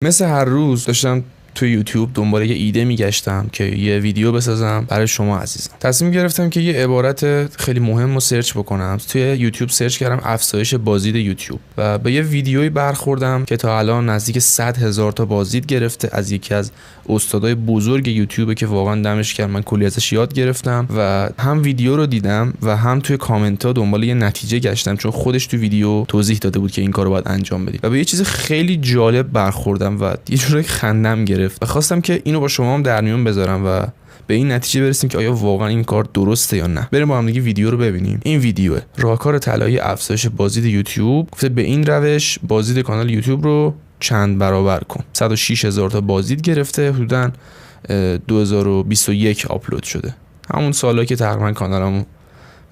مثل هر روز داشتم تو یوتیوب دنبال یه ایده میگشتم که یه ویدیو بسازم برای شما عزیزان. تصمیم گرفتم که یه عبارت خیلی مهم رو سرچ بکنم. توی یوتیوب سرچ کردم افزایش بازدید یوتیوب و به یه ویدیویی برخوردم که تا الان نزدیک 100,000 تا بازدید گرفته از یکی از استادای بزرگ یوتیوب که واقعا دمش گرم، من کلی ازش یاد گرفتم و هم ویدیو رو دیدم و هم توی کامنت ها دنبال یه نتیجه گشتم، چون خودش تو ویدیو توضیح داده بود که این کارو باید انجام بدید و به یه چیز خیلی جالب برخوردم و یه جوری خندم گرفت و خواستم که اینو با شما هم در میون بذارم و به این نتیجه برسیم که آیا واقعا این کار درسته یا نه. بریم با هم دیگه ویدیو رو ببینیم. این ویدیو راهکار طلایی افزایش بازدید یوتیوب. گفته به این روش بازدید کانال یوتیوب رو چند برابر کن. 106,000 تا بازدید گرفته، حدوداً 2021 آپلود شده، همون سالی که تقریبا کانالمو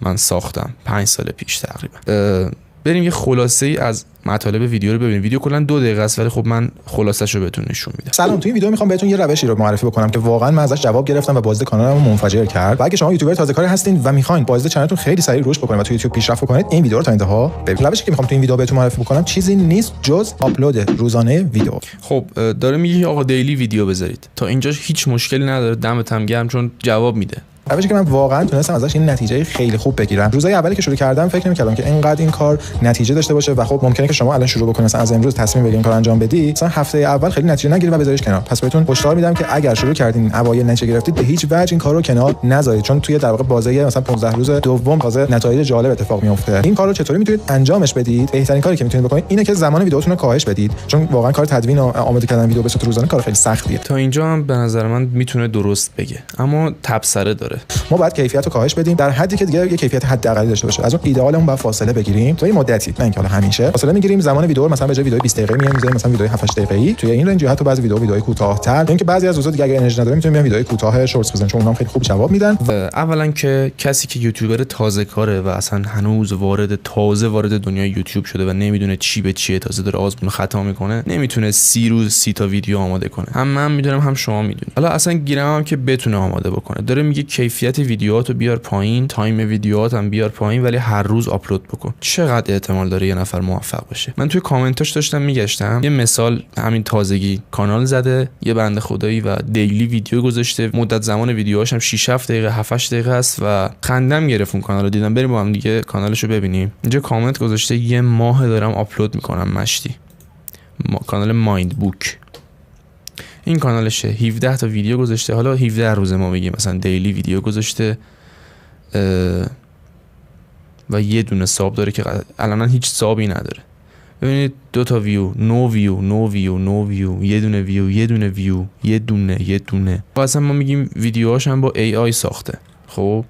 من ساختم، 5 سال پیش تقریبا. بریم یه خلاصه ای از مطالب ویدیو رو ببینیم. ویدیو کلا 2 دقیقه است ولی خب من خلاصش رو بهتون نشون میدم. سلام، تو این ویدیو میخوام بهتون یه روشی رو معرفی بکنم که واقعا من ازش جواب گرفتم و بازدید کانالمو منفجر کرد. و اگه شما یوتیوبر تازه‌کار هستین و میخواین بازدید کانالتون خیلی سریع رشد بکنه و تو یوتیوب پیشرفت کنید، این ویدیو رو تا انتها ببینید. روشی که میخوام تو این ویدیو بهتون معرفی بکنم چیزی نیست جز آپلود روزانه ویدیو. خب داره میگه آقا دیلی ویدیو بذارید. تا اینجاش هیچ مشکلی نداره، دمتم گرم چون جواب میده. روشی که من واقعا تونستم ازش این نتیجه خیلی خوب بگیرم. روزای اولی که شروع کردم فکر نمی‌کردم که اینقدر این کار نتیجه داشته باشه و خب ممکنه که شما الان شروع بکنید مثلا از امروز تصمیم بگیرید این کار انجام بدید، مثلا هفته اول خیلی نتیجه نگیرید و بذاریش کنار. پس بهتون هشدار میدم که اگر شروع کردین اوایل نتیجه گرفتید به هیچ وجه این کارو کنار نذارید، چون توی در واقع بازه مثلا 15 روز دوم تازه نتایج جالب اتفاق میفته. این کارو چطوری میتونید انجامش بدید؟ بهترین کاری که میتونید بکنید اینه که زمان ویدیوتون رو کاهش بدید، چون واقعا کار تدوین و آماده کردن ویدیو به صورت روزانه کار خیلی سختیه. تا اینجا هم به نظر من میتونه درست بگه، اما تبصره داره. ما باید کیفیت رو کاهش بدیم در حدی که دیگه یه کیفیت حداقلی داشته باشه. از اون ایدئالمون باید فاصله بگیریم تا یه مدتی، نه اینکه حالا همیشه فاصله میگیریم. زمان ویدیو رو مثلا به جای ویدیو 20 دقیقه‌ای می‌ذاریم مثلا ویدیو 7 دقیقه‌ای توی این رنج، حتی بعضی ویدیوهای کوتاه‌تر، اینکه بعضی از دوستان دیگه اگه انرژی نداره میتونن بیان ویدیوهای کوتاه شورتس بزنن، چون اونام خیلی خوب جواب میدن. اولا که کسی که یوتیوبر تازه کاره و اصلا هنوز وارد دنیای یوتیوب شده و نمیدونه چی به چیه، تازه داره آزمون خطا میکنه، نمیتونه 30 روز 30 تا ویدیو آماده کنه. هم من میدونم هم شما میدونید. حالا اصلا گیرم هم که بتونه آماده بکنه. داره میگه کیفیت ویدیوهاتو بیار پایین، تایم ویدیوهات هم بیار پایین، ولی هر روز آپلود بکن. چقدر احتمال داره یه نفر موفق بشه؟ من توی کامنتاش داشتم میگشتم، یه مثال همین تازگی کانال زده، یه بنده خدایی و دیلی ویدیو گذاشته، مدت زمان ویدیوهاش هم 6 7 دقیقه 7 8 دقیقه است و خندم گرفت اون کانالو دیدم. بریم با هم دیگه کانالشو ببینیم. اینجا کامنت گذاشته یه ماه دارم آپلود میکنم مشتی. کانال مایند بوک، این کانالشه، 17 تا ویدیو گذاشته. حالا 17 روز ما میگیم مثلا دیلی ویدیو گذاشته و یه دونه ساب داره که الان هیچ سابی نداره. ببینید 2 تا ویو، نو ویو، یه دونه. اصلا ما میگیم ویدیوهاش هم با ای آی ساخته. خب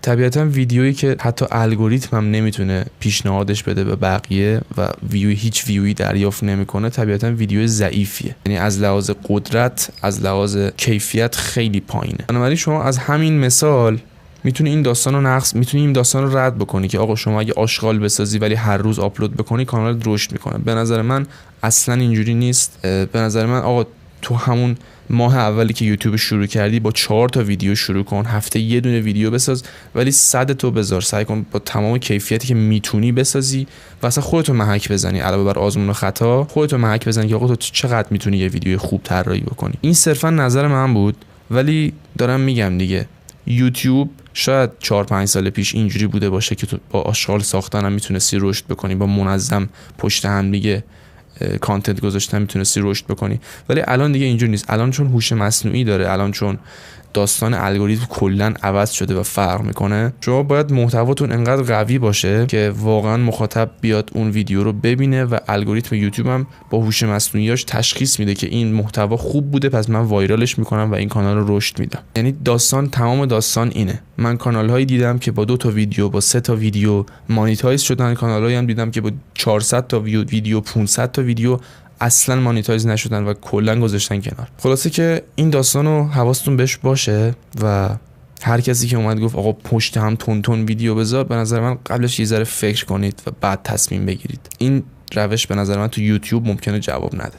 طبیعتا ویدیویی که حتی الگوریتم هم نمیتونه پیشنهادش بده به بقیه و هیچ ویویی دریافت نمیکنه، طبیعتا ویدیو ضعیفیه، یعنی از لحاظ قدرت، از لحاظ کیفیت خیلی پایینه. بنابراین شما از همین مثال میتونی این داستان رو رد بکنی که آقا شما اگه آشغال بسازی ولی هر روز آپلود بکنی کانال رشد میکنه. به نظر من اصلا اینجوری نیست. به نظر من آقا تو همون ماه اولی که یوتیوب شروع کردی با 4 تا ویدیو شروع کن، هفته یه دونه ویدیو بساز، ولی 100 تو بذار، سعی کن با تمام کیفیتی که میتونی بسازی و اصلا خودتو محک بزنی، علاوه بر آزمون و خطا خودتو محک بزنی که آقا تو چقدر میتونی یه ویدیو خوب طراحی بکنی. این صرفا نظر من بود، ولی دارم میگم دیگه یوتیوب شاید 4-5 سال پیش اینجوری بوده باشه که تو با آشغال ساختن هم میتونستی رشد بکنی، با منظم پشت هم دیگه کانتنت گذاشتن میتونستی رشد بکنی، ولی الان دیگه اینجوری نیست. الان چون هوش مصنوعی داره، الان چون داستان الگوریتم کلا عوض شده و فرق میکنه، شما باید محتواتون انقدر قوی باشه که واقعا مخاطب بیاد اون ویدیو رو ببینه و الگوریتم یوتیوب هم با هوش مصنوعیاش تشخیص میده که این محتوا خوب بوده، پس من وایرالش میکنم و این کانال رو رشد میدم. یعنی تمام داستان اینه. من کانال هایی دیدم که با 2 تا ویدیو، با 3 تا ویدیو مانیتایز شدن، کانال هایی هم دیدم که با 400 تا ویدیو 500 تا ویدیو اصلا مانیتایز نشدن و کلا گذاشتن کنار. خلاصه که این داستانو حواستون بهش باشه و هر کسی که اومد گفت آقا پشت هم تون ویدیو بذار، به نظر من قبلش یه ذره فکر کنید و بعد تصمیم بگیرید. این روش به نظر من تو یوتیوب ممکنه جواب نده.